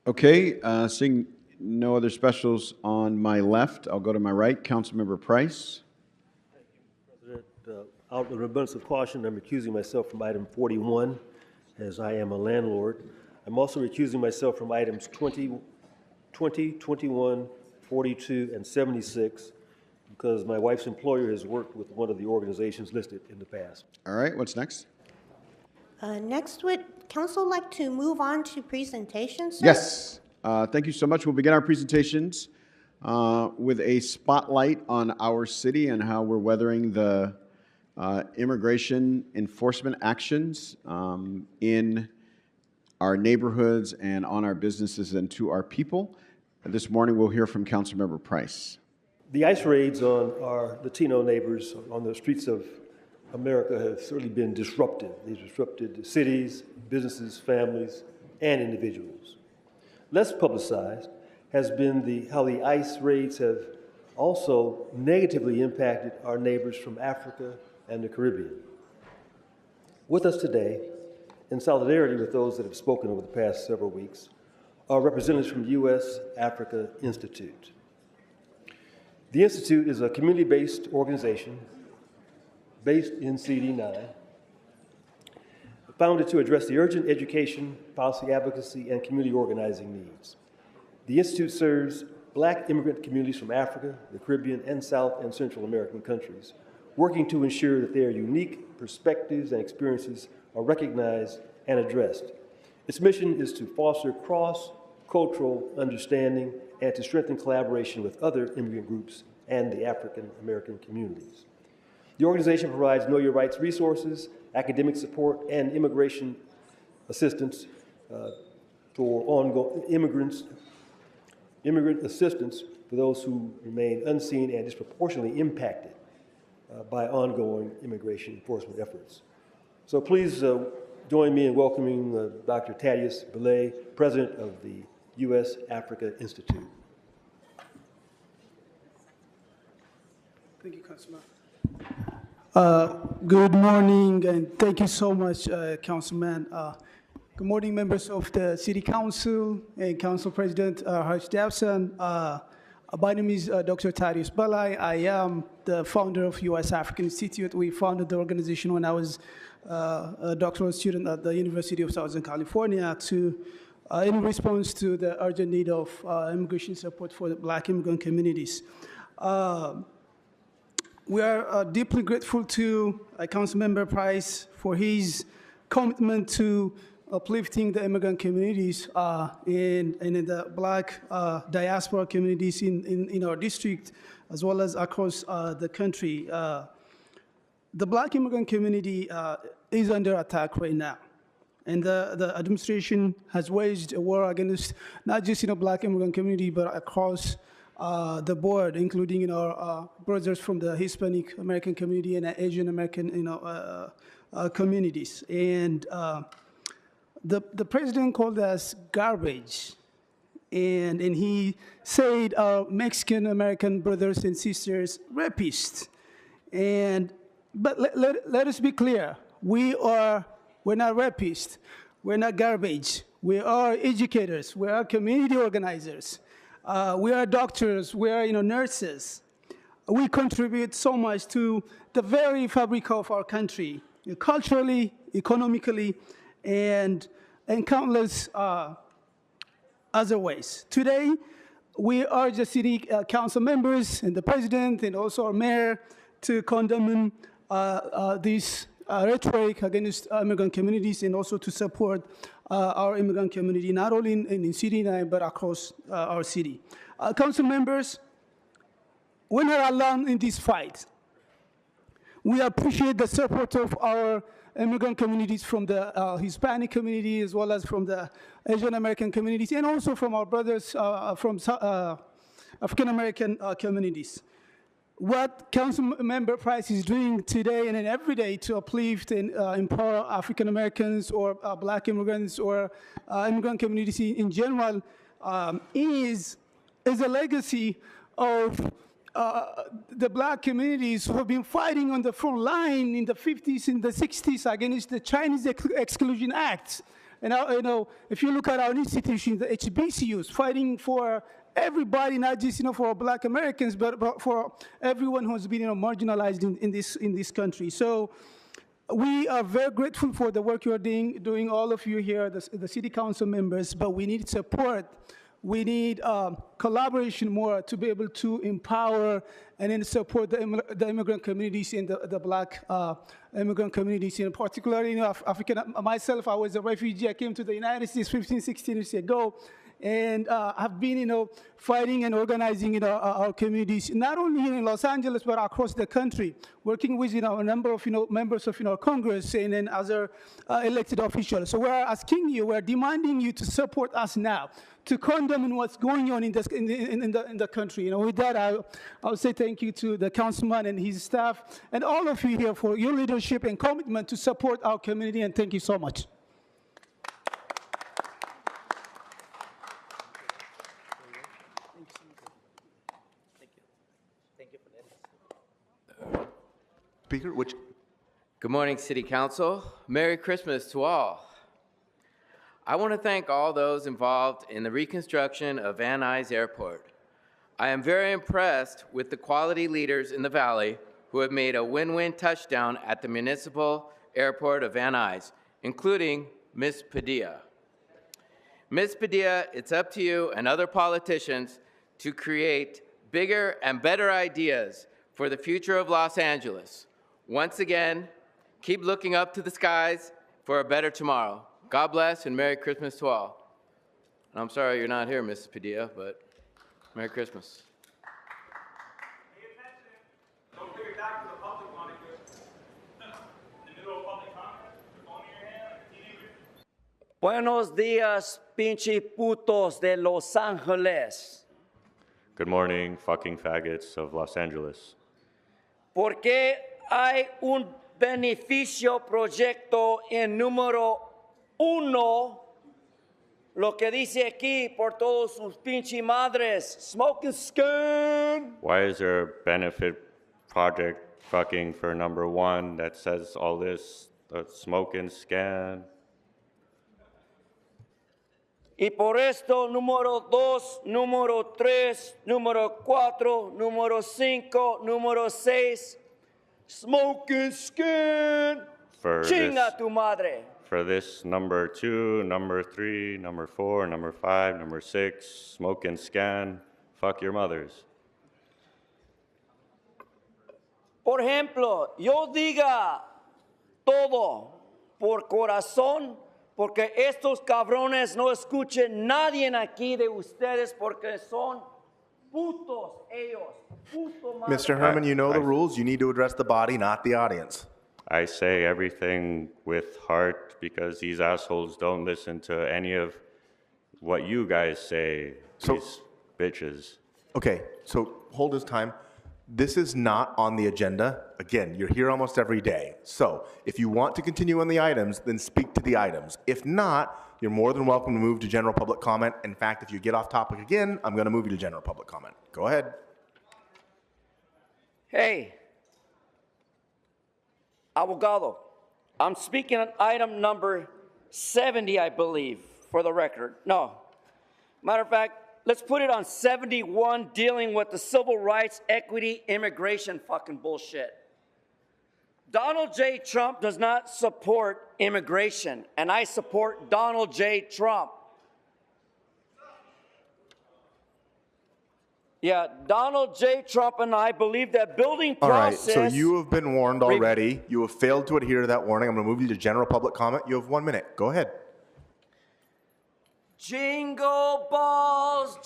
Okay, seeing no other specials on my left, I'll go to my right. Councilmember Price. President, out of abundance of caution, I'm recusing myself from item 41, as I am a landlord. I'm also recusing myself from items 20, 21, 42, and 76, because my wife's employer has worked with one of the organizations listed in the past. All right, what's next? Next, would council like to move on to presentations, sir? Yes, thank you so much. We'll begin our presentations with a spotlight on our city and how we're weathering the immigration enforcement actions in our neighborhoods and on our businesses and to our people. This morning, we'll hear from Councilmember Price. The ICE raids on our Latino neighbors on the streets of America have certainly been disruptive. They've disrupted cities, businesses, families, and individuals. Less publicized has been how the ICE raids have also negatively impacted our neighbors from Africa and the Caribbean. With us today, in solidarity with those that have spoken over the past several weeks, are representatives from U.S. Africa Institute. The Institute is a community-based organization based in CD9, founded to address the urgent education, policy advocacy, and community organizing needs. The Institute serves Black immigrant communities from Africa, the Caribbean, and South and Central American countries, working to ensure that their unique perspectives and experiences are recognized and addressed. Its mission is to foster cross-cultural understanding and to strengthen collaboration with other immigrant groups and the African American communities. The organization provides Know Your Rights resources, academic support, and immigration assistance for ongoing immigrant assistance for those who remain unseen and disproportionately impacted by ongoing immigration enforcement efforts. So please join me in welcoming Dr. Thaddeus Belay, President of the U.S. Africa Institute. Thank you, Councilman. Good morning, and thank you so much, Councilman. Good morning, members of the City Council and Council President Harsh Davson. My name is Dr. Thaddeus Belay. I am the founder of U.S. African Institute. We founded the organization when I was a doctoral student at the University of Southern California in response to the urgent need of immigration support for the Black immigrant communities. We are deeply grateful to Councilmember Price for his commitment to uplifting the immigrant communities and in the Black diaspora communities in our district, as well as across the country. The Black immigrant community is under attack right now. And the administration has waged a war against not just Black immigrant community, but across the board, including our brothers from the Hispanic American community and Asian American communities. And the president called us garbage, and he said our Mexican American brothers and sisters rapists. But let us be clear, we're not rapists, we're not garbage. We are educators, we are community organizers. We are doctors, we are nurses. We contribute so much to the very fabric of our country, culturally, economically, and countless other ways. Today, we urge the city council members and the president and also our mayor to condemn this rhetoric against immigrant communities and also to support our immigrant community, not only in CD9, but across our city. Council members, we're not alone in this fight. We appreciate the support of our immigrant communities from the Hispanic community, as well as from the Asian American communities, and also from our brothers from African American communities. What Councilmember Price is doing today and every day to uplift and empower African Americans or Black immigrants or immigrant communities in general is a legacy of the Black communities who have been fighting on the front line in the 50s and the 60s against the Chinese Exclusion Act And if you look at our institutions, the HBCUs, fighting for everybody, not just for Black Americans, but for everyone who's been marginalized in this country. So we are very grateful for the work you're doing all of you here, the city council members, but we need support. We need collaboration more to be able to empower and then support the immigrant communities and the Black immigrant communities, in particular, African. Myself, I was a refugee. I came to the United States 15, 16 years ago. And I've been, fighting and organizing, our communities, not only here in Los Angeles, but across the country, working with, a number of, members of, Congress and then other elected officials. So we're asking you, we're demanding you to support us now, to condemn what's going on in the country. With that, I'll say thank you to the councilman and his staff, and all of you here for your leadership and commitment to support our community, and thank you so much. Speaker, Good morning, City Council. Merry Christmas to all. I want to thank all those involved in the reconstruction of Van Nuys Airport. I am very impressed with the quality leaders in the Valley who have made a win-win touchdown at the Municipal Airport of Van Nuys, including Ms. Padilla. Ms. Padilla, it's up to you and other politicians to create bigger and better ideas for the future of Los Angeles. Once again, keep looking up to the skies for a better tomorrow. God bless and Merry Christmas to all. And I'm sorry you're not here, Mrs. Padilla, but Merry Christmas. Pay attention. Don't bring it back to the public, Monica. In the middle of public comment, the phone in your hand, like a teenager. Buenos días, pinche putos de Los Ángeles. Good morning, fucking faggots of Los Angeles. ¿Por qué hay un beneficio proyecto en número 1? Lo que dice aquí por todos sus pinche madres. Smoking skin. Why is there a benefit project fucking for number 1 that says all this, smoke and scan? Y por esto, número 2, número 3, número 4, número 5, número 6, smoking skin. Chinga tu madre. For this number 2, number 3, number 4, number 5, number 6, smoke and scan, fuck your mothers. Por ejemplo, yo diga todo por corazón, porque estos cabrones no escuchen nadie aquí de ustedes porque son putos ellos. Puto madre. Mr. Herman, you know the rules. You need to address the body, not the audience. I say everything with heart because these assholes don't listen to any of what you guys say, these bitches. Okay, so hold his time. This is not on the agenda. Again, you're here almost every day. So if you want to continue on the items, then speak to the items. If not, you're more than welcome to move to general public comment. In fact, if you get off topic again, I'm going to move you to general public comment. Go ahead. Hey, abogado, I'm speaking on item number 70, I believe, for the record. No, matter of fact, let's put it on 71, dealing with the civil rights, equity, immigration fucking bullshit. Donald J. Trump does not support immigration, and I support Donald J. Trump. Yeah, Donald J. Trump and I believe that building process... All right, so you have been warned already. You have failed to adhere to that warning. I'm going to move you to general public comment. You have 1 minute. Go ahead. Jingle balls,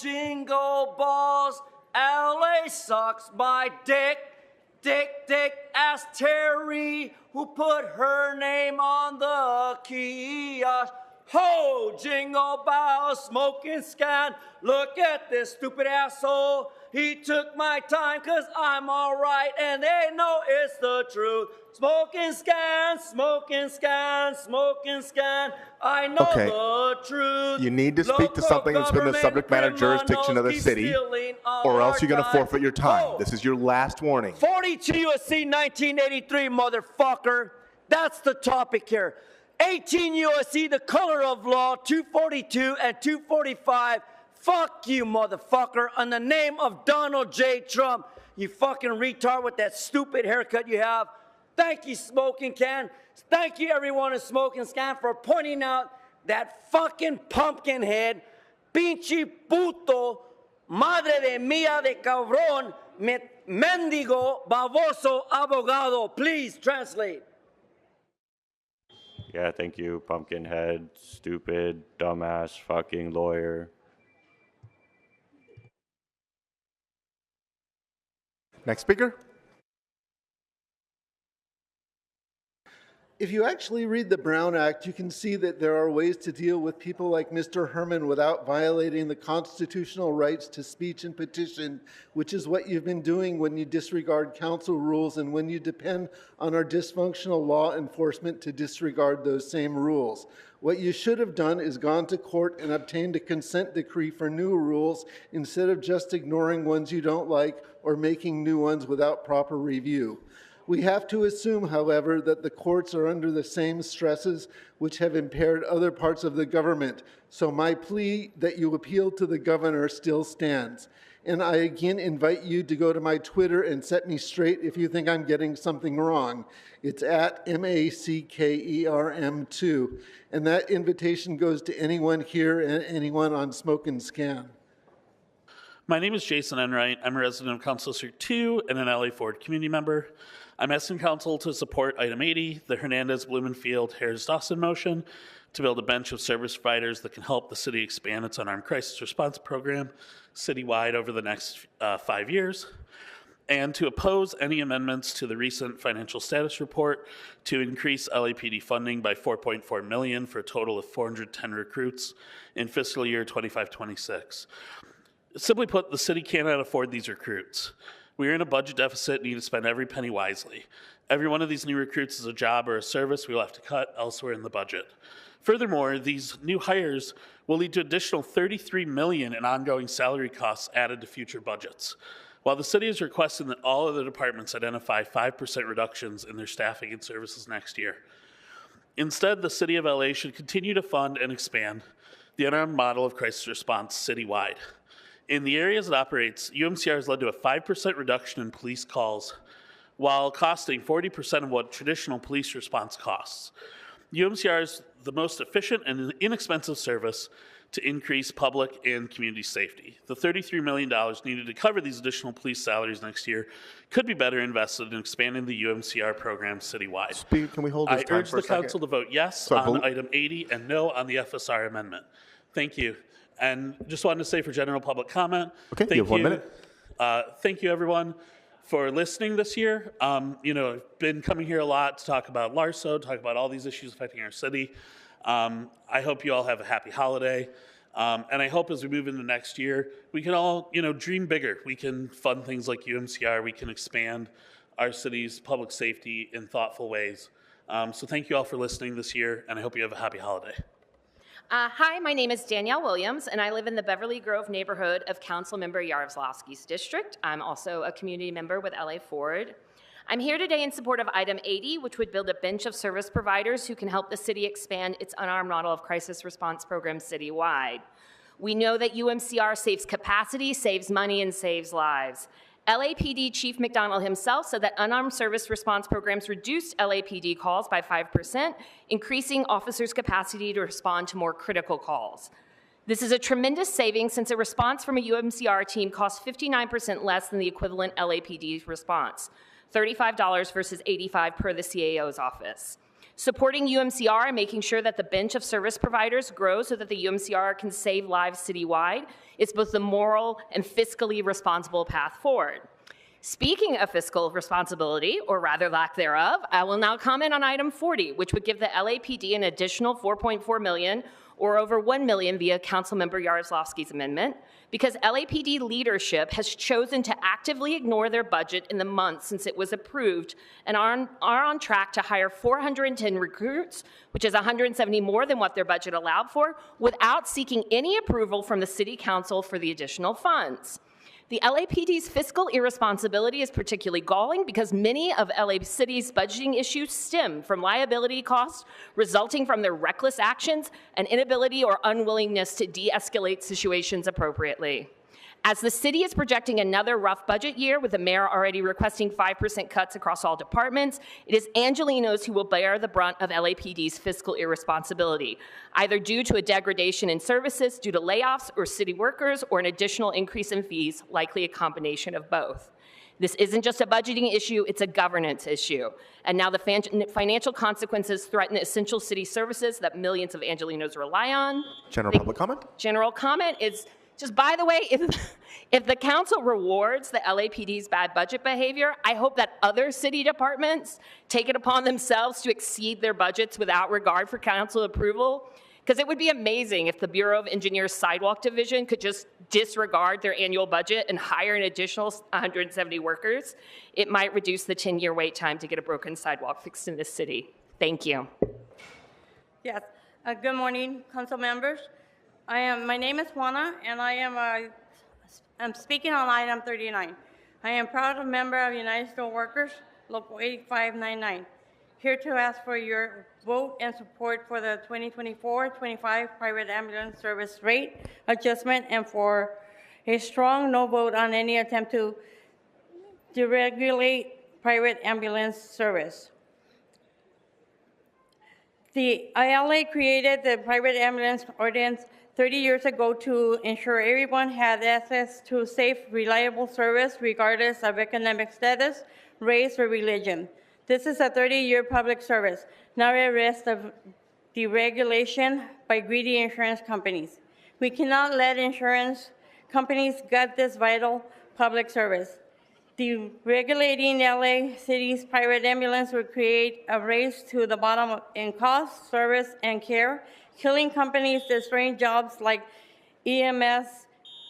LA sucks my dick. Dick, ask Terry who put her name on the kiosk. Ho, jingle bells, smoking scan. Look at this stupid asshole. He took my time cause I'm alright and they know it's the truth. Smoking scan, smoking scan, smoking scan. I know the truth. You need to speak to something that's been the subject matter jurisdiction of the city, or else you're going to forfeit your time. This is your last warning. 42 U.S.C. 1983, motherfucker. That's the topic here. 18 U.S.C., the color of law, 242 and 245. Fuck you, motherfucker, in the name of Donald J. Trump. You fucking retard with that stupid haircut you have. Thank you, Smoking Can. Thank you, everyone in Smoking Can, for pointing out that fucking pumpkin head, pinche puto, madre de mía de cabrón, mendigo, baboso, abogado. Please translate. Yeah, thank you, pumpkinhead, stupid, dumbass, fucking lawyer. Next speaker. If you actually read the Brown Act, you can see that there are ways to deal with people like Mr. Herman without violating the constitutional rights to speech and petition, which is what you've been doing when you disregard council rules and when you depend on our dysfunctional law enforcement to disregard those same rules. What you should have done is gone to court and obtained a consent decree for new rules instead of just ignoring ones you don't like or making new ones without proper review. We have to assume, however, that the courts are under the same stresses which have impaired other parts of the government. So my plea that you appeal to the governor still stands. And I again invite you to go to my Twitter and set me straight if you think I'm getting something wrong. It's at MACKERM2. And that invitation goes to anyone here and anyone on Smoke and Scan. My name is Jason Enright. I'm a resident of Council District 2 and an LA Ford community member. I'm asking Council to support item 80, the Hernandez-Blumenfield-Harris-Dawson motion, to build a bench of service providers that can help the city expand its unarmed crisis response program citywide over the next 5 years, and to oppose any amendments to the recent financial status report to increase LAPD funding by $4.4 million for a total of 410 recruits in fiscal year 25-26. Simply put, the city cannot afford these recruits. We are in a budget deficit and need to spend every penny wisely. Every one of these new recruits is a job or a service we will have to cut elsewhere in the budget. Furthermore, these new hires will lead to additional $33 million in ongoing salary costs added to future budgets. While the city is requesting that all of the departments identify 5% reductions in their staffing and services next year. Instead, the city of LA should continue to fund and expand the unarmed model of crisis response citywide. In the areas it operates, UMCR has led to a 5% reduction in police calls while costing 40% of what traditional police response costs. UMCR is the most efficient and inexpensive service to increase public and community safety. The $33 million needed to cover these additional police salaries next year could be better invested in expanding the UMCR program citywide. Speaker, can we hold this I time urge for a the second? council to vote yes on item 80 and no on the FSR amendment. Thank you. And just wanted to say for general public comment, Okay, you have 1 minute. Thank you everyone for listening this year. I've been coming here a lot to talk about LARSO, talk about all these issues affecting our city. I hope you all have a happy holiday. And I hope as we move into next year, we can all, dream bigger. We can fund things like UMCR. We can expand our city's public safety in thoughtful ways. So thank you all for listening this year, and I hope you have a happy holiday. Hi, my name is Danielle Williams, and I live in the Beverly Grove neighborhood of Councilmember Yaroslavsky's district. I'm also a community member with LA Ford. I'm here today in support of item 80, which would build a bench of service providers who can help the city expand its unarmed model of crisis response program citywide. We know that UMCR saves capacity, saves money, and saves lives. LAPD Chief McDonald himself said that unarmed service response programs reduced LAPD calls by 5%, increasing officers' capacity to respond to more critical calls. This is a tremendous savings since a response from a UMCR team costs 59% less than the equivalent LAPD response, $35 versus $85 per the CAO's office. Supporting UMCR and making sure that the bench of service providers grows so that the UMCR can save lives citywide is both the moral and fiscally responsible path forward. Speaking of fiscal responsibility, or rather lack thereof, I will now comment on item 40, which would give the LAPD an additional $4.4 million or over $1 million via Councilmember Yaroslavsky's amendment, because LAPD leadership has chosen to actively ignore their budget in the months since it was approved and are on track to hire 410 recruits, which is 170 more than what their budget allowed for, without seeking any approval from the City Council for the additional funds. The LAPD's fiscal irresponsibility is particularly galling because many of LA City's budgeting issues stem from liability costs resulting from their reckless actions and inability or unwillingness to de-escalate situations appropriately. As the city is projecting another rough budget year with the mayor already requesting 5% cuts across all departments, it is Angelenos who will bear the brunt of LAPD's fiscal irresponsibility, either due to a degradation in services due to layoffs or city workers or an additional increase in fees, likely a combination of both. This isn't just a budgeting issue, it's a governance issue. And now the financial consequences threaten essential city services that millions of Angelenos rely on. General public comment? General comment is just, by the way, if the council rewards the LAPD's bad budget behavior, I hope that other city departments take it upon themselves to exceed their budgets without regard for council approval. Because it would be amazing if the Bureau of Engineers Sidewalk Division could just disregard their annual budget and hire an additional 170 workers. It might reduce the 10-year wait time to get a broken sidewalk fixed in this city. Thank you. Yes. Good morning, council members. My name is Juana, and I'm speaking on item 39. I am proud of member of United Steelworkers, Local 8599, here to ask for your vote and support for the 2024-25 private ambulance service rate adjustment and for a strong no vote on any attempt to deregulate private ambulance service. The ILA created the private ambulance ordinance 30 years ago to ensure everyone had access to safe, reliable service regardless of economic status, race, or religion. This is a 30-year public service, not at risk of deregulation by greedy insurance companies. We cannot let insurance companies gut this vital public service. Deregulating LA City's private ambulance would create a race to the bottom in cost, service, and care, killing companies, destroying jobs like EMS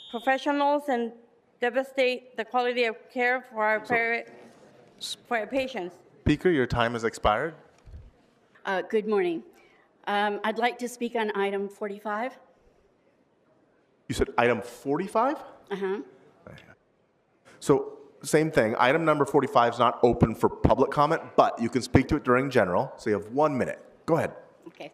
professionals, and devastate the quality of care for our patients. Speaker, your time has expired. Good morning. I'd like to speak on item 45. You said item 45? Uh-huh. So same thing. Item number 45 is not open for public comment, but you can speak to it during general. So you have 1 minute. Go ahead. Okay.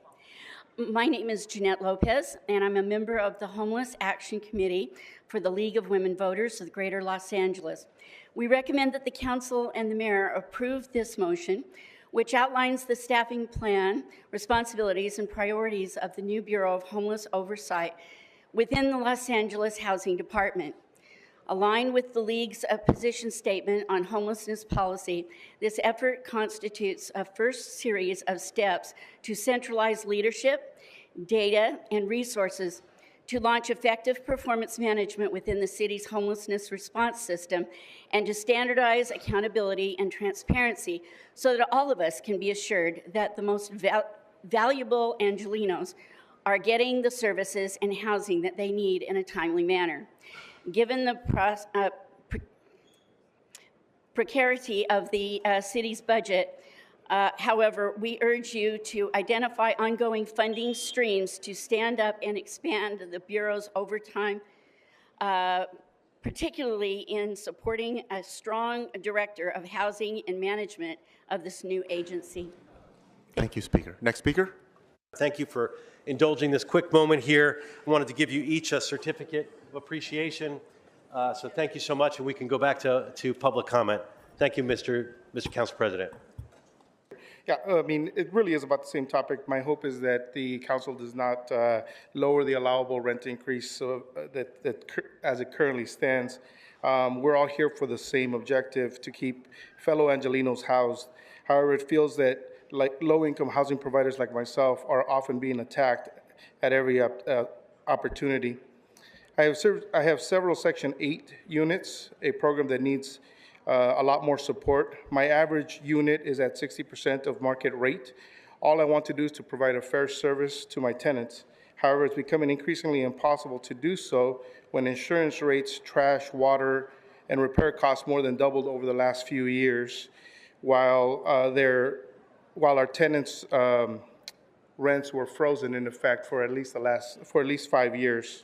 My name is Jeanette Lopez, and I'm a member of the Homeless Action Committee for the League of Women Voters of Greater Los Angeles. We recommend that the council and the mayor approve this motion, which outlines the staffing plan, responsibilities, and priorities of the new Bureau of Homeless Oversight within the Los Angeles Housing Department. Aligned with the League's position statement on homelessness policy, this effort constitutes a first series of steps to centralize leadership, data, and resources to launch effective performance management within the city's homelessness response system and to standardize accountability and transparency so that all of us can be assured that the most valuable Angelenos are getting the services and housing that they need in a timely manner. Given the precarity of the city's budget, however, we urge you to identify ongoing funding streams to stand up and expand the Bureau's overtime, particularly in supporting a strong director of housing and management of this new agency. Thank you, Speaker. Next speaker. Thank you for indulging this quick moment here. I wanted to give you each a certificate of appreciation. So thank you so much, and we can go back to public comment. Thank you, Mr. Council President. Yeah, I mean, it really is about the same topic. My hope is that the council does not lower the allowable rent increase so that as it currently stands. We're all here for the same objective, to keep fellow Angelenos housed. However, it feels that low-income housing providers like myself are often being attacked at every opportunity. I have several Section 8 units, a program that needs a lot more support. My average unit is at 60% of market rate. All I want to do is to provide a fair service to my tenants. However, it's becoming increasingly impossible to do so when insurance rates, trash, water, and repair costs more than doubled over the last few years, while our tenants' rents were frozen in effect for at least 5 years.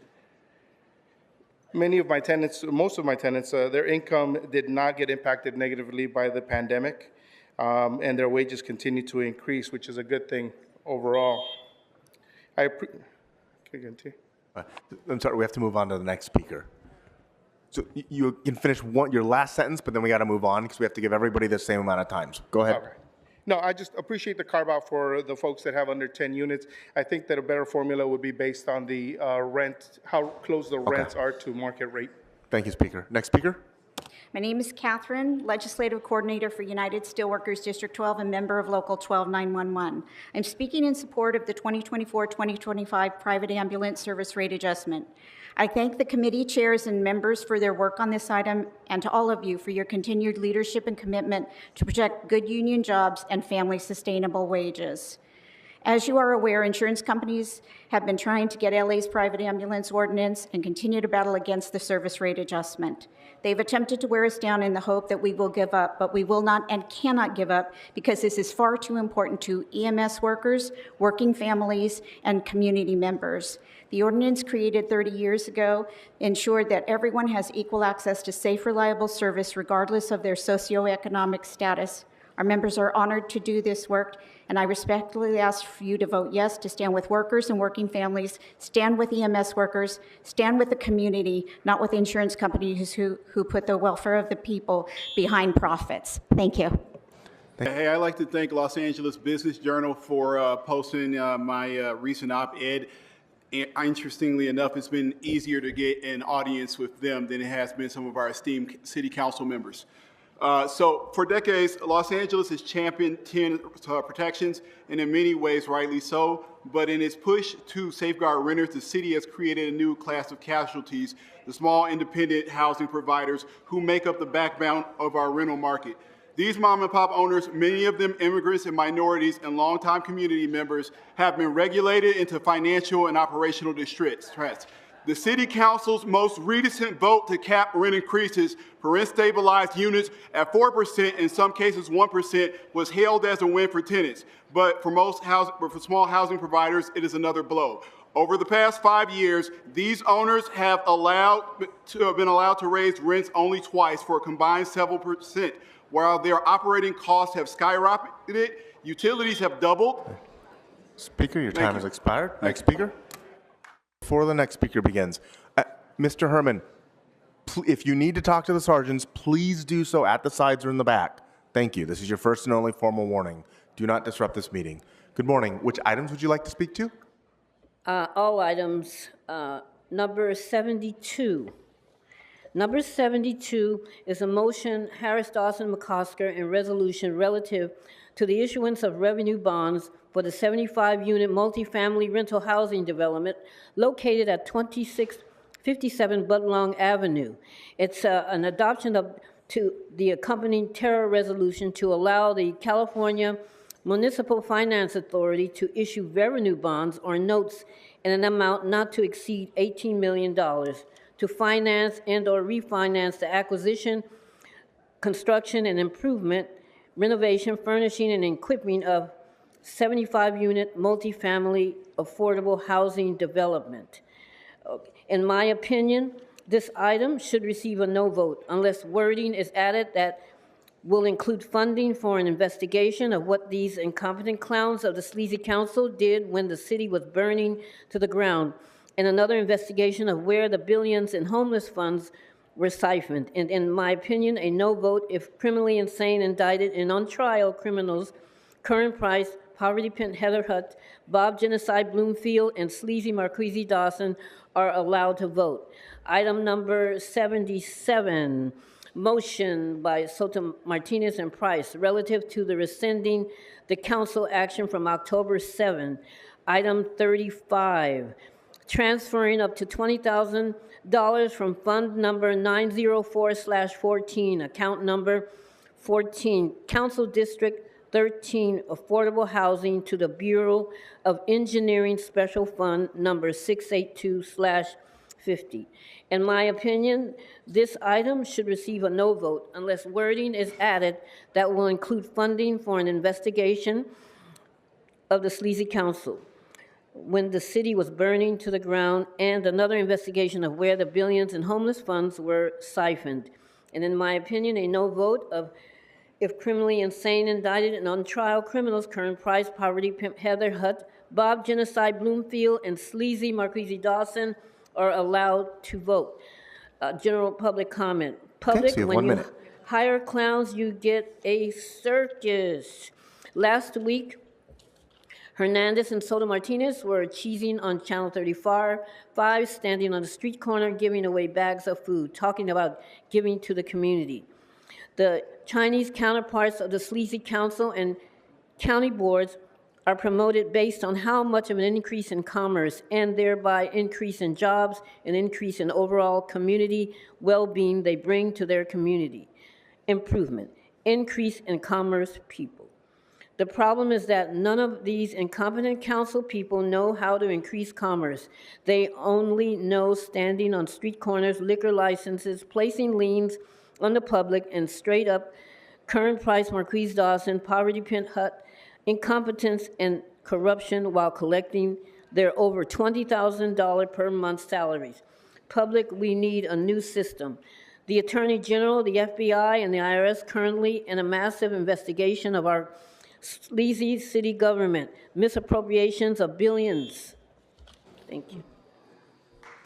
Many of my tenants, most of my tenants, their income did not get impacted negatively by the pandemic, and their wages continue to increase, which is a good thing overall. I'm sorry, we have to move on to the next speaker. So you can finish your last sentence, but then we got to move on because we have to give everybody the same amount of time. So go ahead. Okay. No, I just appreciate the carve out for the folks that have under 10 units. I think that a better formula would be based on the rent, how close the rents are to market rate. Thank you, Speaker. Next speaker. My name is Catherine, Legislative Coordinator for United Steelworkers District 12 and member of Local 12911. I'm speaking in support of the 2024-2025 private ambulance service rate adjustment. I thank the committee chairs and members for their work on this item, and to all of you for your continued leadership and commitment to protect good union jobs and family sustainable wages. As you are aware, insurance companies have been trying to get LA's private ambulance ordinance and continue to battle against the service rate adjustment. They've attempted to wear us down in the hope that we will give up, but we will not and cannot give up because this is far too important to EMS workers, working families, and community members. The ordinance created 30 years ago ensured that everyone has equal access to safe, reliable service regardless of their socioeconomic status. Our members are honored to do this work, and I respectfully ask for you to vote yes to stand with workers and working families, stand with EMS workers, stand with the community, not with insurance companies who put the welfare of the people behind profits. Thank you. Hey, I'd like to thank Los Angeles Business Journal for posting my recent op-ed. Interestingly enough, it's been easier to get an audience with them than it has been some of our esteemed city council members. So for decades, Los Angeles has championed tenant protections, and in many ways, rightly so. But in its push to safeguard renters, the city has created a new class of casualties, the small independent housing providers who make up the backbone of our rental market. These mom and pop owners, many of them immigrants and minorities and longtime community members, have been regulated into financial and operational distress. The City Council's most recent vote to cap rent increases for rent-stabilized units at 4%, in some cases 1%, was hailed as a win for tenants. But for small housing providers, it is another blow. Over the past 5 years, these owners have been allowed to raise rents only twice for a combined several percent. While their operating costs have skyrocketed, utilities have doubled. Speaker, your time has expired. Next speaker. Before the next speaker begins, Mr. Herman, if you need to talk to the sergeants, please do so at the sides or in the back. Thank you. This is your first and only formal warning. Do not disrupt this meeting. Good morning. Which items would you like to speak to? All items. Number 72. Number 72 is a motion, Harris Dawson McCosker, and resolution relative to the issuance of revenue bonds for the 75-unit multifamily rental housing development located at 2657 Budlong Avenue. It's an adoption to the accompanying terror resolution to allow the California Municipal Finance Authority to issue revenue bonds or notes in an amount not to exceed $18 million to finance and or refinance the acquisition, construction, and improvement, renovation, furnishing, and equipping of 75-unit multifamily affordable housing development. In my opinion, this item should receive a no vote unless wording is added that will include funding for an investigation of what these incompetent clowns of the Sleazy Council did when the city was burning to the ground, and another investigation of where the billions in homeless funds were siphoned. And in my opinion, a no vote if criminally insane, indicted, and on trial criminals, Curran Price, Poverty Pit Heather Hutt, Bob Genocide Bloomfield, and Sleazy Marquise Dawson are allowed to vote. Item number 77, motion by Soto Martinez and Price relative to the rescinding the council action from October 7. Item 35, transferring up to $20,000 from fund number 904/14, account number 14, Council District 13, Affordable Housing, to the Bureau of Engineering Special Fund number 682/50. In my opinion, this item should receive a no vote unless wording is added that will include funding for an investigation of the Sleazy Council. when the city was burning to the ground, and another investigation of where the billions in homeless funds were siphoned. And in my opinion, a no vote of if criminally insane, indicted, and on trial criminals, current price, poverty pimp Heather Hutt, Bob Genocide Bloomfield, and sleazy Marquise Dawson are allowed to vote. General public comment. Public, so you have when 1 you minute. hire clowns, you get a circus. Last week, Hernandez and Soto Martinez were cheesing on Channel 35, standing on the street corner giving away bags of food, talking about giving to the community. The Chinese counterparts of the sleazy council and county boards are promoted based on how much of an increase in commerce and thereby increase in jobs and increase in overall community well-being they bring to their community. Improvement, increase in commerce people. The problem is that none of these incompetent council people know how to increase commerce. They only know standing on street corners, liquor licenses, placing liens on the public, and straight up current price Marquise Dawson, poverty pimp Hutt, incompetence and corruption while collecting their over $20,000 per month salaries. Public, we need a new system. The Attorney General, the FBI, and the IRS currently in a massive investigation of our sleazy city government, misappropriations of billions. Thank you.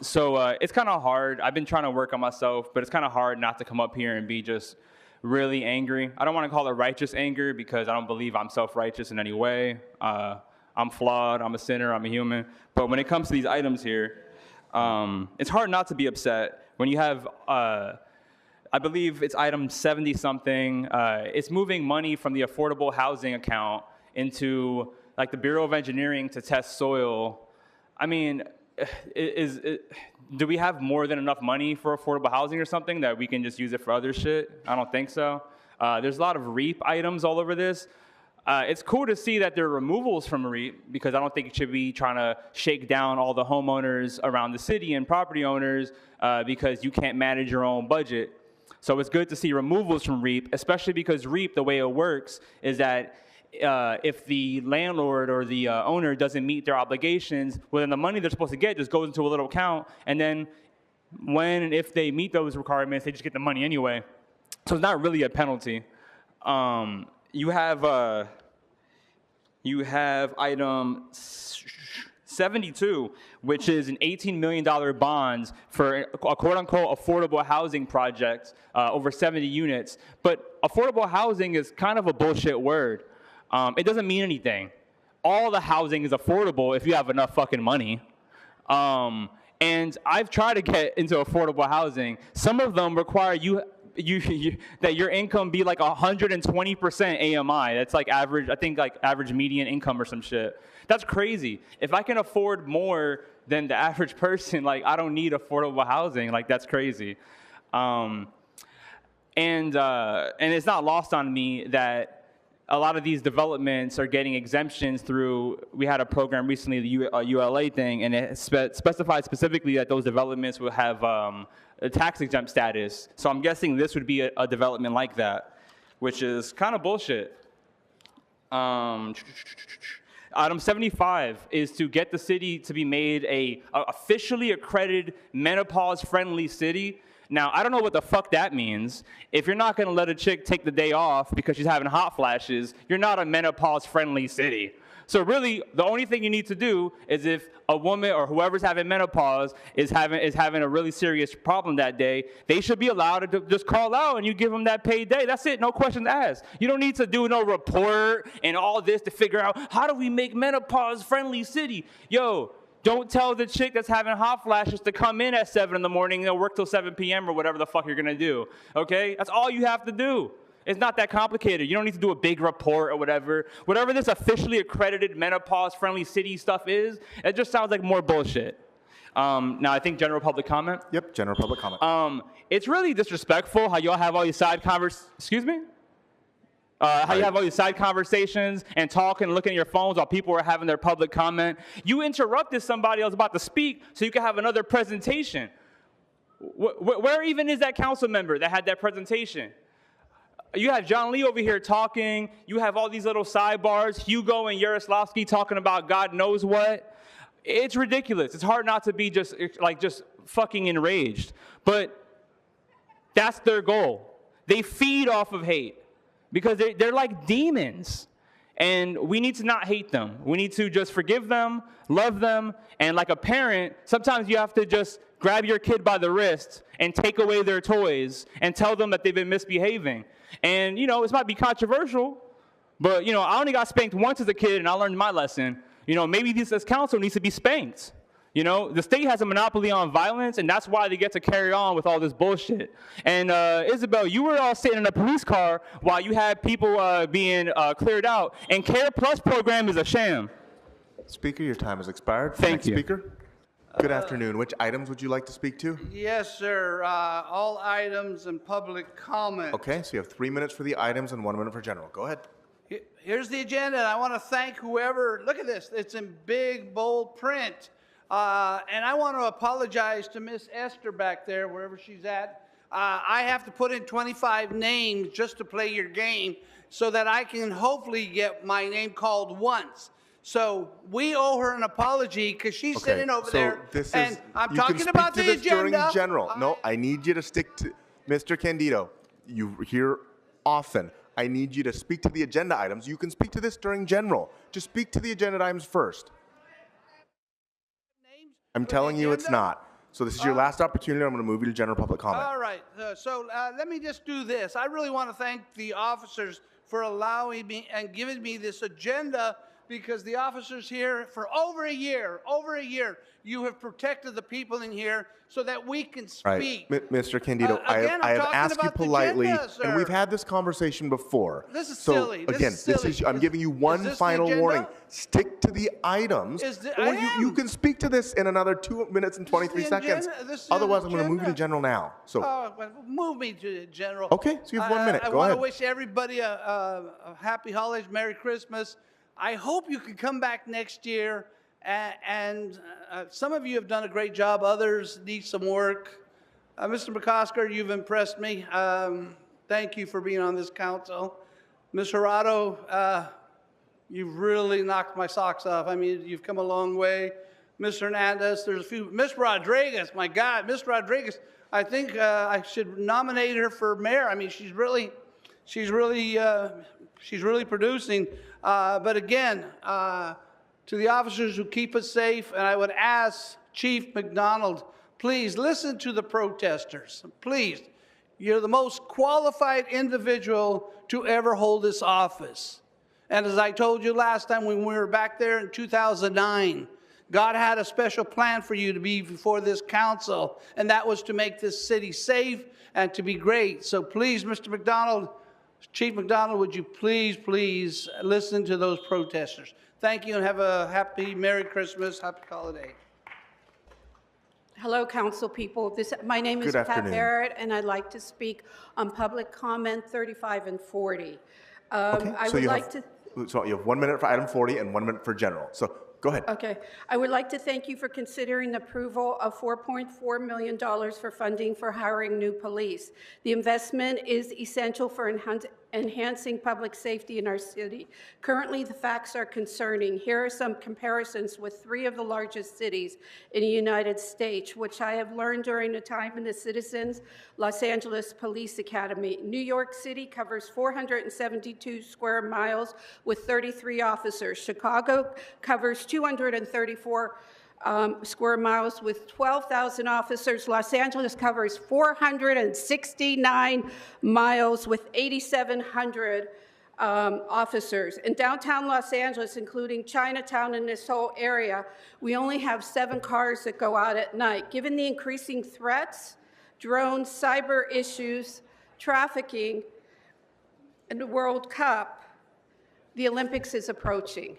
So it's kind of hard. I've been trying to work on myself, but it's kind of hard not to come up here and be just really angry. I don't want to call it righteous anger because I don't believe I'm self-righteous in any way. I'm flawed, I'm a sinner, I'm a human. But when it comes to these items here, it's hard not to be upset when you have, I believe it's item 70-something. It's moving money from the affordable housing account into like the Bureau of Engineering to test soil. I mean, do we have more than enough money for affordable housing or something that we can just use it for other shit? I don't think so. There's a lot of REAP items all over this. It's cool to see that there are removals from REAP because I don't think it should be trying to shake down all the homeowners around the city and property owners because you can't manage your own budget. So it's good to see removals from REAP, especially because REAP, the way it works, is that if the landlord or the owner doesn't meet their obligations, well, then the money they're supposed to get just goes into a little account, and then when and if they meet those requirements, they just get the money anyway. So it's not really a penalty. You have item 72, which is an $18 million bonds for a quote-unquote affordable housing project, over 70 units. But affordable housing is kind of a bullshit word. It doesn't mean anything. All the housing is affordable if you have enough fucking money. And I've tried to get into affordable housing. Some of them require that your income be like 120% AMI. That's like average, I think like average median income or some shit. That's crazy. If I can afford more than the average person, like I don't need affordable housing. Like that's crazy. And it's not lost on me that a lot of these developments are getting exemptions through, we had a program recently, the ULA thing, and it specified specifically that those developments will have a tax exempt status. So I'm guessing this would be a development like that, which is kind of bullshit. Item 75 is to get the city to be made a officially accredited menopause-friendly city. Now, I don't know what the fuck that means. If you're not gonna let a chick take the day off because she's having hot flashes, you're not a menopause-friendly city. So really, the only thing you need to do is if a woman or whoever's having menopause is having a really serious problem that day, they should be allowed to just call out and you give them that paid day. That's it, no questions asked. You don't need to do no report and all this to figure out how do we make menopause-friendly city. Yo, don't tell the chick that's having hot flashes to come in at 7 in the morning and work till 7 p.m. or whatever the fuck you're gonna do, okay? That's all you have to do. It's not that complicated. You don't need to do a big report or whatever. Whatever this officially accredited menopause-friendly city stuff is, it just sounds like more bullshit. Now, I think general public comment. Yep, general public comment. It's really disrespectful how y'all have all these side Excuse me? How you have all these side conversations and talking and looking at your phones while people are having their public comment. You interrupted somebody else about to speak so you can have another presentation. Where even is that council member that had that presentation? You have John Lee over here talking. You have all these little sidebars. Hugo and Yaroslavsky talking about God knows what. It's ridiculous. It's hard not to be just fucking enraged. But that's their goal. They feed off of hate because they're like demons. And we need to not hate them. We need to just forgive them, love them, and like a parent, sometimes you have to just grab your kid by the wrist and take away their toys and tell them that they've been misbehaving. And, this might be controversial, but, I only got spanked once as a kid and I learned my lesson. Maybe this council needs to be spanked. The state has a monopoly on violence, and that's why they get to carry on with all this bullshit. And Isabel, you were all sitting in a police car while you had people being cleared out. And Care Plus program is a sham. Speaker, your time has expired. Thank you. Speaker. Good afternoon. Which items would you like to speak to? Yes, sir. All items and public comment. Okay, so you have 3 minutes for the items and 1 minute for general. Go ahead. Here's the agenda. I want to thank whoever. Look at this. It's in big, bold print. And I want to apologize to Miss Esther back there, wherever she's at. I have to put in 25 names just to play your game so that I can hopefully get my name called once. So we owe her an apology because she's sitting over there. And I'm talking about the agenda. During general. No, I need you to stick to Mr. Candido. You hear often. I need you to speak to the agenda items. You can speak to this during general. Just speak to the agenda items first. I'm telling you it's not. So this is your last opportunity. I'm going to move you to general public comment. All right. So let me just do this. I really want to thank the officers for allowing me and giving me this agenda because the officers here for over a year, you have protected the people in here so that we can speak. Right. Mr. Candido, I have asked you politely, and we've had this conversation before. This is silly. I'm giving you one final warning. Stick to the items, or you can speak to this in another 2 minutes and 23 seconds. Otherwise, I'm going to move you to general now. So, well, move me to general. Okay, so you have 1 minute. I Go want ahead. to wish everybody a happy holidays, Merry Christmas. I hope you can come back next year. And some of you have done a great job. Others need some work. Mr. McCosker, you've impressed me. Thank you for being on this council. Ms. Gerardo, you've really knocked my socks off. I mean, you've come a long way. Ms. Hernandez, there's a few. Ms. Rodriguez, my God, Ms. Rodriguez, I think I should nominate her for mayor. I mean, she's really producing. But again, to the officers who keep us safe, and I would ask Chief McDonald, please listen to the protesters. Please, you're the most qualified individual to ever hold this office. And as I told you last time when we were back there in 2009, God had a special plan for you to be before this council, and that was to make this city safe and to be great. So please, Mr. McDonald, Chief McDonald, would you please listen to those protesters? Thank you and have a happy Merry Christmas, happy holiday. Hello, council people. My name is Pat Barrett, and I'd like to speak on public comment 35 and 40. So you have 1 minute for item 40 and 1 minute for general. So go ahead. Okay. I would like to thank you for considering the approval of $4.4 million for funding for hiring new police. The investment is essential for enhancing public safety in our city. Currently, the facts are concerning. Here are some comparisons with 3 of the largest cities in the United States, which I have learned during the time in the Citizens Los Angeles Police Academy. New York City covers 472 square miles with 33 officers. Chicago covers 234 square miles with 12,000 officers. Los Angeles covers 469 miles with 8,700 officers. In downtown Los Angeles, including Chinatown and this whole area, we only have 7 cars that go out at night. Given the increasing threats, drones, cyber issues, trafficking, and the World Cup, the Olympics is approaching.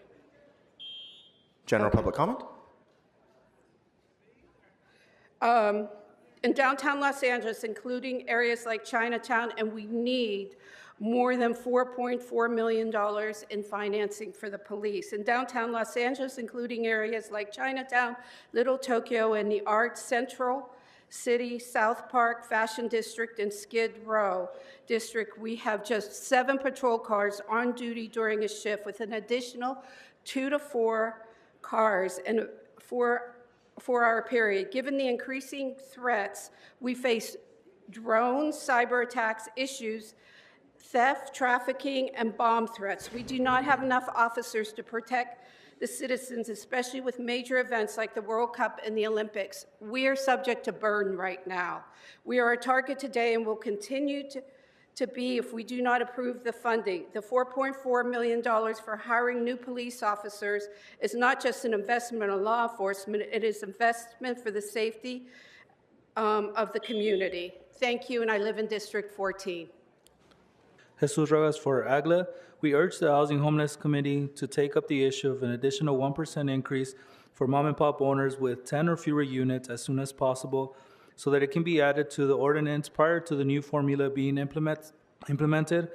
General public comment? In downtown Los Angeles, including areas like Chinatown, and we need more than $4.4 million in financing for the police. In downtown Los Angeles, including areas like Chinatown, Little Tokyo, and the Arts Central City, South Park, Fashion District, and Skid Row District, we have just 7 patrol cars on duty during a shift with an additional 2 to 4 cars and for our period. Given the increasing threats, we face drones, cyber attacks, issues, theft, trafficking, and bomb threats. We do not have enough officers to protect the citizens, especially with major events like the World Cup and the Olympics. We are subject to burden right now. We are a target today and will continue to be if we do not approve the funding. The $4.4 million for hiring new police officers is not just an investment in law enforcement, it is investment for the safety of the community. Thank you, and I live in District 14. Jesus Rojas for AGLA. We urge the Housing Homeless Committee to take up the issue of an additional 1% increase for mom and pop owners with 10 or fewer units as soon as possible so that it can be added to the ordinance prior to the new formula being implemented.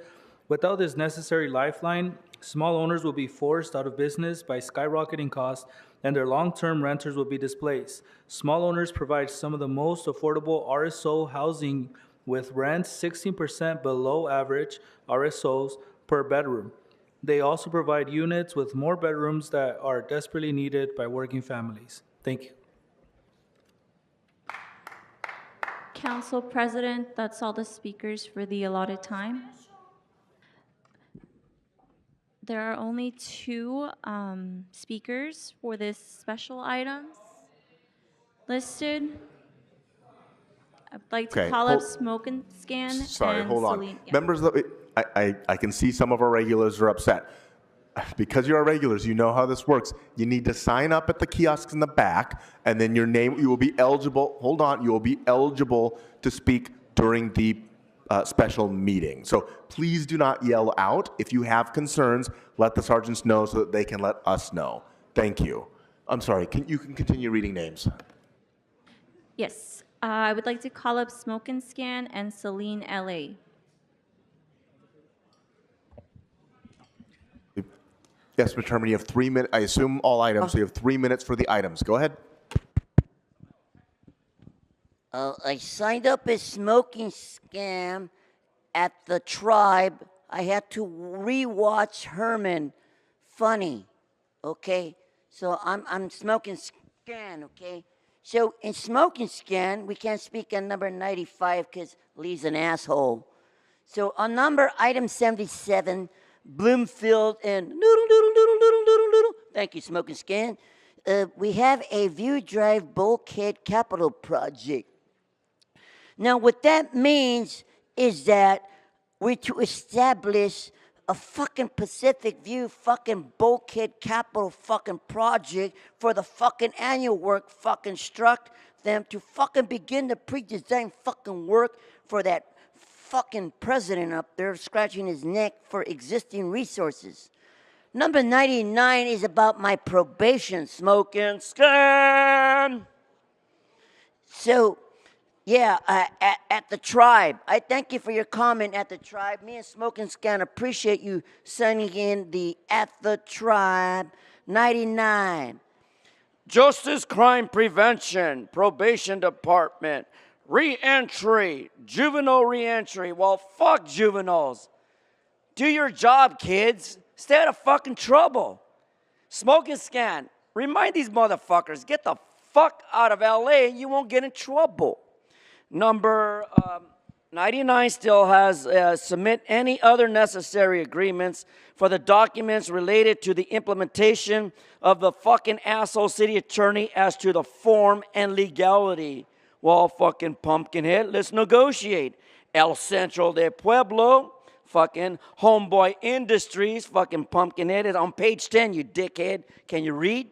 Without this necessary lifeline, small owners will be forced out of business by skyrocketing costs and their long-term renters will be displaced. Small owners provide some of the most affordable RSO housing with rents 16% below average RSOs per bedroom. They also provide units with more bedrooms that are desperately needed by working families. Thank you. Council President, that's all the speakers for the allotted time. There are only 2 speakers for this special items listed. I'd like to call up Smoke and Scan. Sorry, and hold on. Celine. Yeah. Members, I can see some of our regulars are upset. Because you're our regulars, you know how this works. You need to sign up at the kiosks in the back, and then your name, you will be eligible, hold on, you will be eligible to speak during the special meeting. So please do not yell out. If you have concerns, let the sergeants know so that they can let us know. Thank you. I'm sorry, you can continue reading names. Yes. I would like to call up Smoke and Scan and Celine LA. Yes, Mr. Herman, you have 3 minutes. I assume all items, so you have 3 minutes for the items. Go ahead. I signed up as Smoking Scam at the Tribe. I had to rewatch Herman. Funny, okay? So I'm Smoking Scan, okay? So in Smoking Scan, we can't speak on number 95 because Lee's an asshole. So on item 77, Bloomfield and thank you, Smoking Scan. We have a View Drive Bulkhead Capital Project. Now, what that means is that we're to establish a fucking Pacific View fucking bulkhead capital fucking project for the fucking annual work fucking struck them to fucking begin the pre-design fucking work for that fucking president up there scratching his neck for existing resources. Number 99 is about my probation, Smoking Scan. So, yeah, at the Tribe. I thank you for your comment at the Tribe. Me and Smoking Scan appreciate you sending in the at the Tribe 99. Justice Crime Prevention, Probation Department, Reentry, juvenile reentry. Well, fuck juveniles. Do your job, kids. Stay out of fucking trouble. Smoking Scan, remind these motherfuckers, get the fuck out of LA and you won't get in trouble. Number 99 still has submit any other necessary agreements for the documents related to the implementation of the fucking asshole city attorney as to the form and legality. Well, fucking Pumpkinhead, let's negotiate. El Centro de Pueblo, fucking Homeboy Industries, fucking Pumpkinhead is on page 10, you dickhead. Can you read?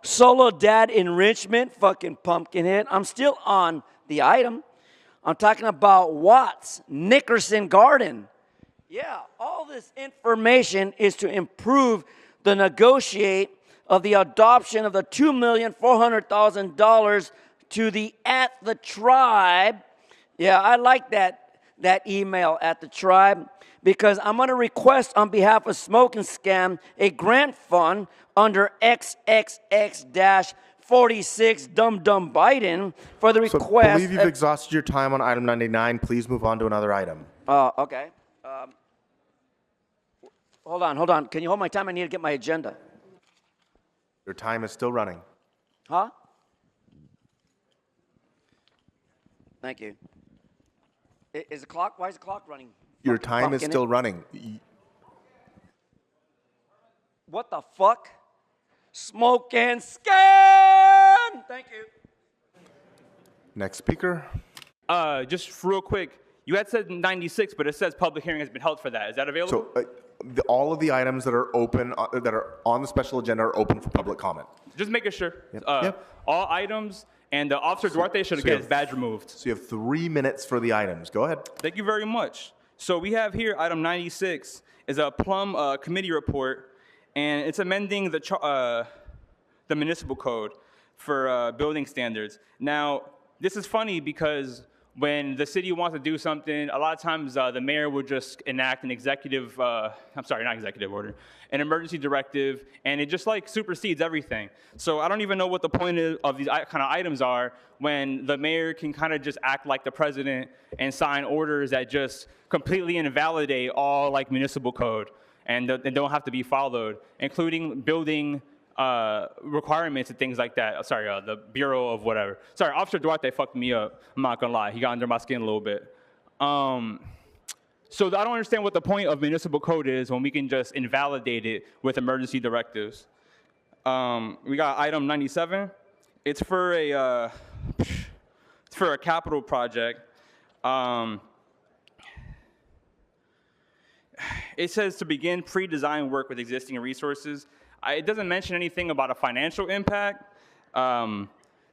Solo Dad Enrichment, fucking Pumpkinhead. I'm still on the item. I'm talking about Watts, Nickerson Garden. Yeah, all this information is to improve the negotiate of the adoption of the $2,400,000 to the at the Tribe. Yeah, I like that email at the Tribe because I'm going to request on behalf of Smoking Scam a grant fund under XXX-46 Dum Dum Biden for the request. So I believe you've exhausted your time on item 99. Please move on to another item. Okay. Hold on. Can you hold my time? I need to get my agenda. Your time is still running. Huh? Thank you. Is the clock? Why is the clock running? Your Fucking time is pumpkin. still running. What the fuck? Smoke and scan! Thank you. Next speaker. Just real quick, you had said 96, but it says public hearing has been held for that. Is that available? So all of the items that are open, that are on the special agenda are open for public comment. Just making sure. Yep. All items, and Officer Duarte should get his badge removed. So you have 3 minutes for the items. Go ahead. Thank you very much. So we have here item 96 is a Plum committee report, and it's amending the municipal code for building standards. Now, this is funny because when the city wants to do something, a lot of times the mayor would just enact an an emergency directive, and it just like supersedes everything. So I don't even know what the point of these kind of items are when the mayor can kind of just act like the president and sign orders that just completely invalidate all like municipal code and don't have to be followed, including building requirements and things like that. Sorry, the Bureau of whatever. Sorry, Officer Duarte fucked me up. I'm not gonna lie. He got under my skin a little bit. So I don't understand what the point of municipal code is when we can just invalidate it with emergency directives. We got item 97. It's for a capital project. It says to begin pre-design work with existing resources. It doesn't mention anything about a financial impact.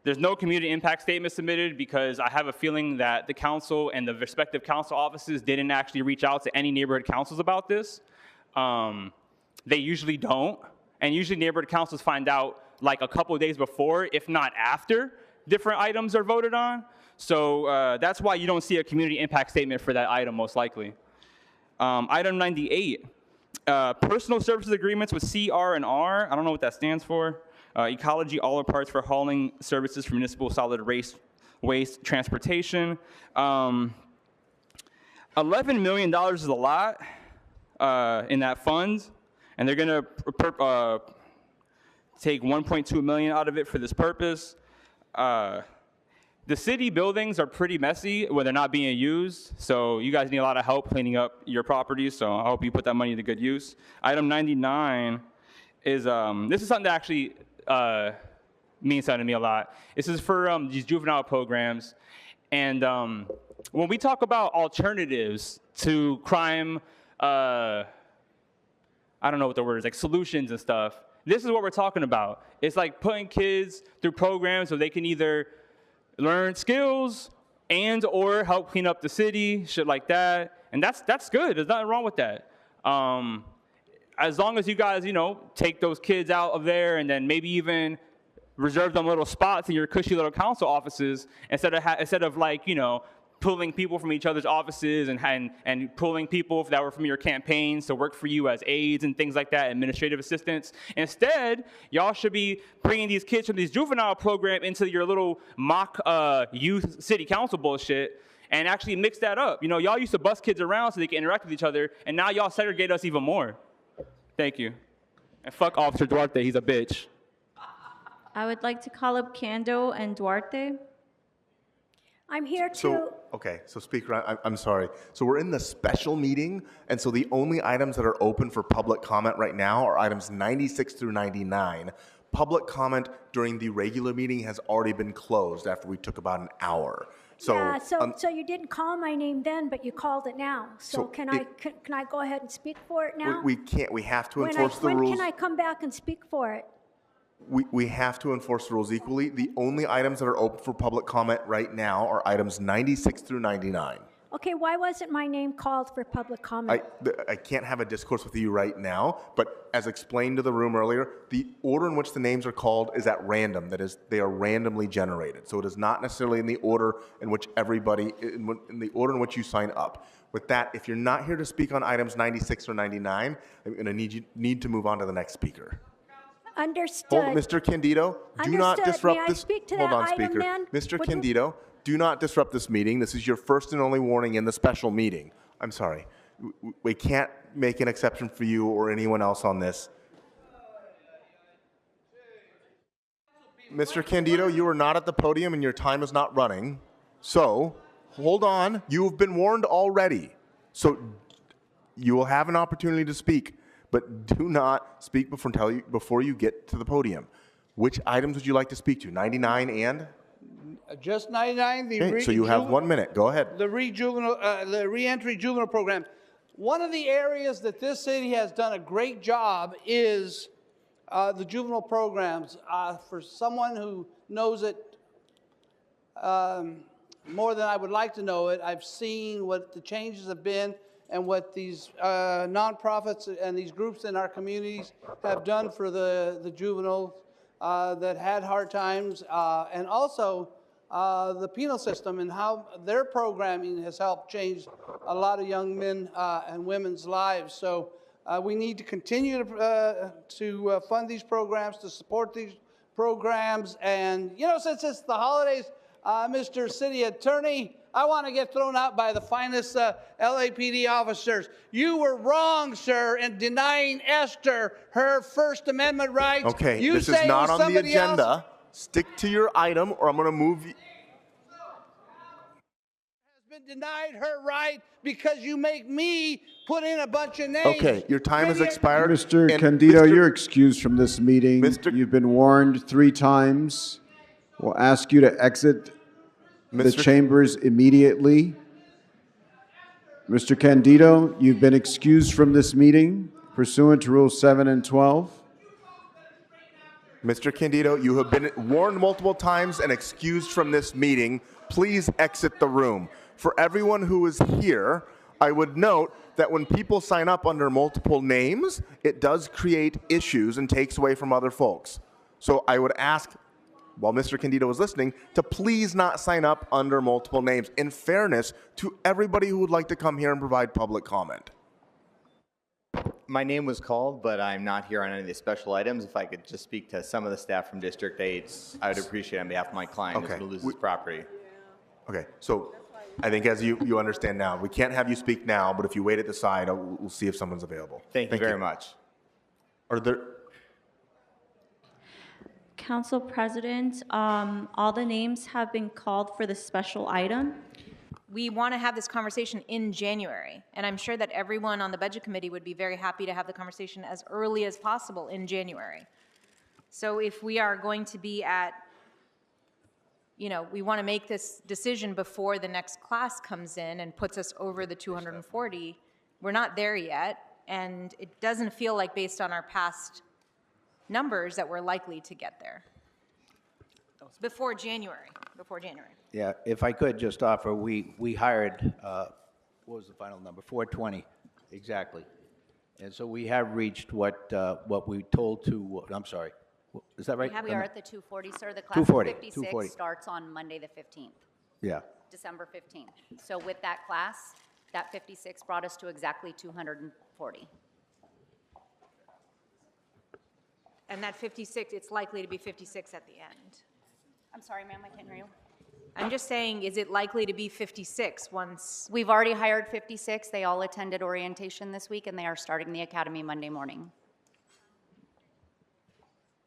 There's no community impact statement submitted because I have a feeling that the council and the respective council offices didn't actually reach out to any neighborhood councils about this. They usually don't. And usually neighborhood councils find out like a couple of days before, if not after, different items are voted on. So that's why you don't see a community impact statement for that item, most likely. Item 98. Personal services agreements with CR&R. I don't know what that stands for. Ecology all parts for hauling services for municipal solid waste transportation. $11 million is a lot in that fund, and they're going to take $1.2 million out of it for this purpose. The city buildings are pretty messy when they're not being used, so you guys need a lot of help cleaning up your properties, so I hope you put that money to good use. Item 99 is, this is something that actually means something to me a lot. This is for these juvenile programs, and when we talk about alternatives to crime, I don't know what the word is, like solutions and stuff, this is what we're talking about. It's like putting kids through programs so they can either learn skills and or help clean up the city, shit like that. And that's good. There's nothing wrong with that. As long as you guys, take those kids out of there and then maybe even reserve them little spots in your cushy little council offices instead of like, pulling people from each other's offices and pulling people that were from your campaigns to work for you as aides and things like that, administrative assistants. Instead, y'all should be bringing these kids from these juvenile program into your little mock youth city council bullshit and actually mix that up. Y'all used to bus kids around so they can interact with each other, and now y'all segregate us even more. Thank you. And fuck Officer Duarte, he's a bitch. I would like to call up Cando and Duarte. I'm here to... So Speaker, I'm sorry. So we're in the special meeting, and so the only items that are open for public comment right now are items 96 through 99. Public comment during the regular meeting has already been closed after we took about an hour. So, so you didn't call my name then, but you called it now. So can I go ahead and speak for it now? We can't. We have to enforce the rules. When can I come back and speak for it? We have to enforce the rules equally. The only items that are open for public comment right now are items 96 through 99. Okay, why wasn't my name called for public comment? I can't have a discourse with you right now, but as explained to the room earlier, the order in which the names are called is at random. That is, they are randomly generated. So it is not necessarily in the order in which in the order in which you sign up. With that, if you're not here to speak on items 96 or 99, I'm going to need to move on to the next speaker. Understood. Hold, Mr. Candido, do not disrupt May this. I speak to Hold that on, item, Speaker. then? Mr. Candido, do not disrupt this meeting. This is your first and only warning in the special meeting. I'm sorry. We can't make an exception for you or anyone else on this. Mr. Candido, you are not at the podium and your time is not running. So, hold on. You've been warned already. So, you will have an opportunity to speak, but do not speak before you get to the podium. Which items would you like to speak to? 99 and? Just 99. Okay, so you have 1 minute. Go ahead. The reentry juvenile program. One of the areas that this city has done a great job is the juvenile programs. For someone who knows it more than I would like to know it, I've seen what the changes have been and what these nonprofits and these groups in our communities have done for the juveniles that had hard times, and also the penal system and how their programming has helped change a lot of young men and women's lives. So we need to continue to fund these programs, to support these programs. And, you know, since it's the holidays, Mr. City Attorney, I want to get thrown out by the finest LAPD officers. You were wrong, sir, in denying Esther her First Amendment rights. Okay, you this is not on the agenda. Else. Stick to your item or I'm going to move you. Has been denied her right because you make me put in a bunch of names. Okay, your time has expired. Mr. Candido, you're excused from this meeting. You've been warned 3 times. We'll ask you to exit the chambers immediately. Mr. Candido, you've been excused from this meeting pursuant to Rules 7 and 12. Mr. Candido, you have been warned multiple times and excused from this meeting. Please exit the room. For everyone who is here, I would note that when people sign up under multiple names, it does create issues and takes away from other folks. So I would ask, while Mr. Candido was listening, to please not sign up under multiple names, in fairness to everybody who would like to come here and provide public comment. My name was called, but I'm not here on any of the special items. If I could just speak to some of the staff from District 8, I would appreciate it on behalf of my client who's going to lose his property. Okay, so I think as you understand now, we can't have you speak now, but if you wait at the side, we'll see if someone's available. Thank you very much. Are there... Council President, all the names have been called for the special item. We want to have this conversation in January, and I'm sure that everyone on the Budget Committee would be very happy to have the conversation as early as possible in January. So if we are going to be at, you know, we want to make this decision before the next class comes in and puts us over the 240, we're not there yet, and it doesn't feel like, based on our past numbers, that we're likely to get there before January. Yeah, if I could just offer, we hired, what was the final number? 420, exactly. And so we have reached what we told to, I'm sorry, is that right? We are at the 240, sir. The class 240, of 56 240. starts on Monday the 15th, Yeah. December 15th. So with that class, that 56 brought us to exactly 240. And that 56, it's likely to be 56 at the end. I'm sorry, ma'am, I can't hear you. I'm just saying, is it likely to be 56 once? We've already hired 56. They all attended orientation this week, and they are starting the academy Monday morning.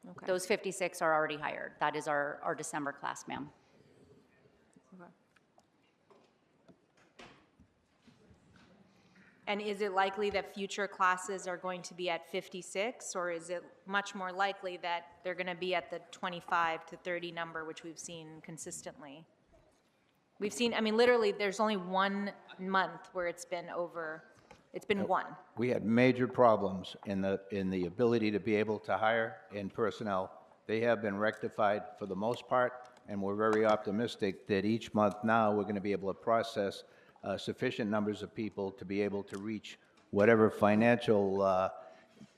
Okay. Those 56 are already hired. That is our December class, ma'am. Okay. And is it likely that future classes are going to be at 56, or is it much more likely that they're going to be at the 25 to 30 number, which we've seen consistently? We've seen, I mean, literally, there's only 1 month where it's been over, it's been 1. We had major problems in the ability to be able to hire in personnel. They have been rectified for the most part, and we're very optimistic that each month now we're going to be able to process sufficient numbers of people to be able to reach whatever financial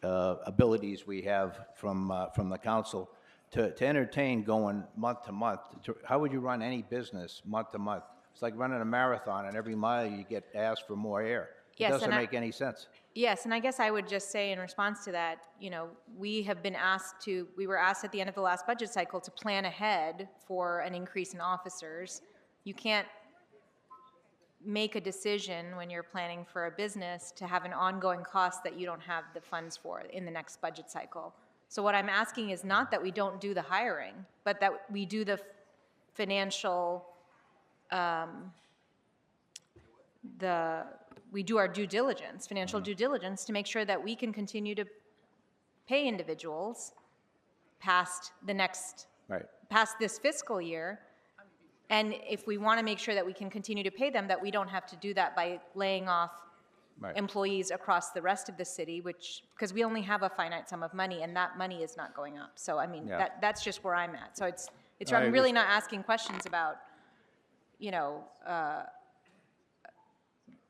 abilities we have from the council to entertain going month to month. How would you run any business month to month? It's like running a marathon, and every mile you get asked for more air. It Yes, doesn't and make any sense. Yes, and I guess I would just say in response to that, you know, we were asked at the end of the last budget cycle to plan ahead for an increase in officers. You can't make a decision when you're planning for a business to have an ongoing cost that you don't have the funds for in the next budget cycle. So what I'm asking is not that we don't do the hiring, but that we do the financial, we do our due diligence, financial due diligence, to make sure that we can continue to pay individuals past the next, past this fiscal year. And if we want to make sure that we can continue to pay them, that we don't have to do that by laying off employees across the rest of the city, which, because we only have a finite sum of money, and that money is not going up. So, I mean, that's just where I'm at. So I'm really not asking questions about, you know,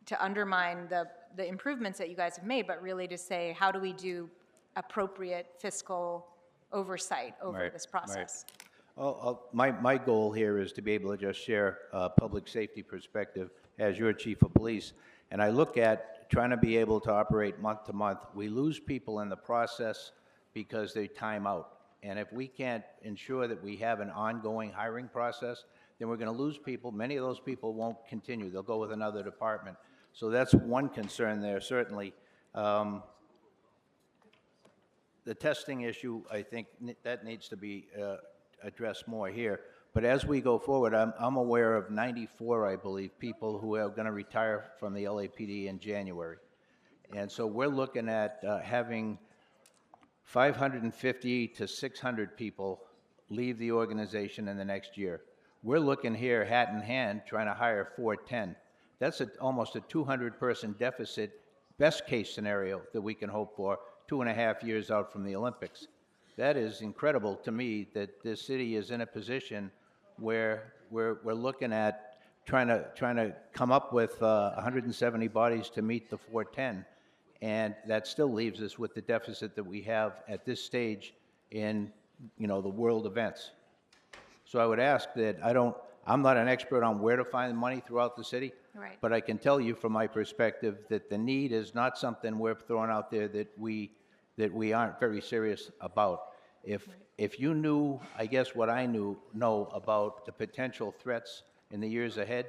to undermine the improvements that you guys have made, but really to say, how do we do appropriate fiscal oversight over this process? Well, my goal here is to be able to just share a public safety perspective as your chief of police. And I look at trying to be able to operate month to month. We lose people in the process because they time out. And if we can't ensure that we have an ongoing hiring process, then we're going to lose people. Many of those people won't continue. They'll go with another department. So that's one concern there, certainly. The testing issue, I think that needs to be addressed more here. But as we go forward, I'm aware of 94, I believe, people who are going to retire from the LAPD in January. And so we're looking at having 550 to 600 people leave the organization in the next year. We're looking here, hat in hand, trying to hire 410. That's almost a 200-person deficit, best case scenario that we can hope for 2.5 years out from the Olympics. That is incredible to me that this city is in a position where we're looking at trying to come up with 170 bodies to meet the 410, and that still leaves us with the deficit that we have at this stage in, you know, the world events. So I would ask that I'm not an expert on where to find money throughout the city, but I can tell you from my perspective that the need is not something we're throwing out there that we aren't very serious about. If you knew, I guess, what I know about the potential threats in the years ahead,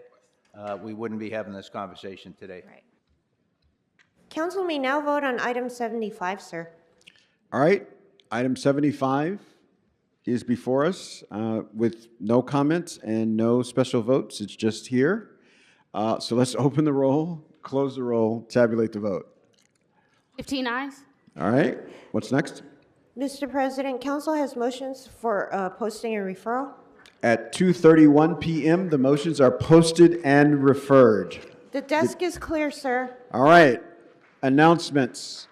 we wouldn't be having this conversation today. Council may now vote on item 75, sir. All right, item 75 is before us with no comments and no special votes. It's just here. So let's open the roll, close the roll, tabulate the vote. 15 ayes. All right, what's next? Mr. President, council has motions for posting and referral. At 2:31 p.m., the motions are posted and referred. The desk is clear, sir. All right, announcements.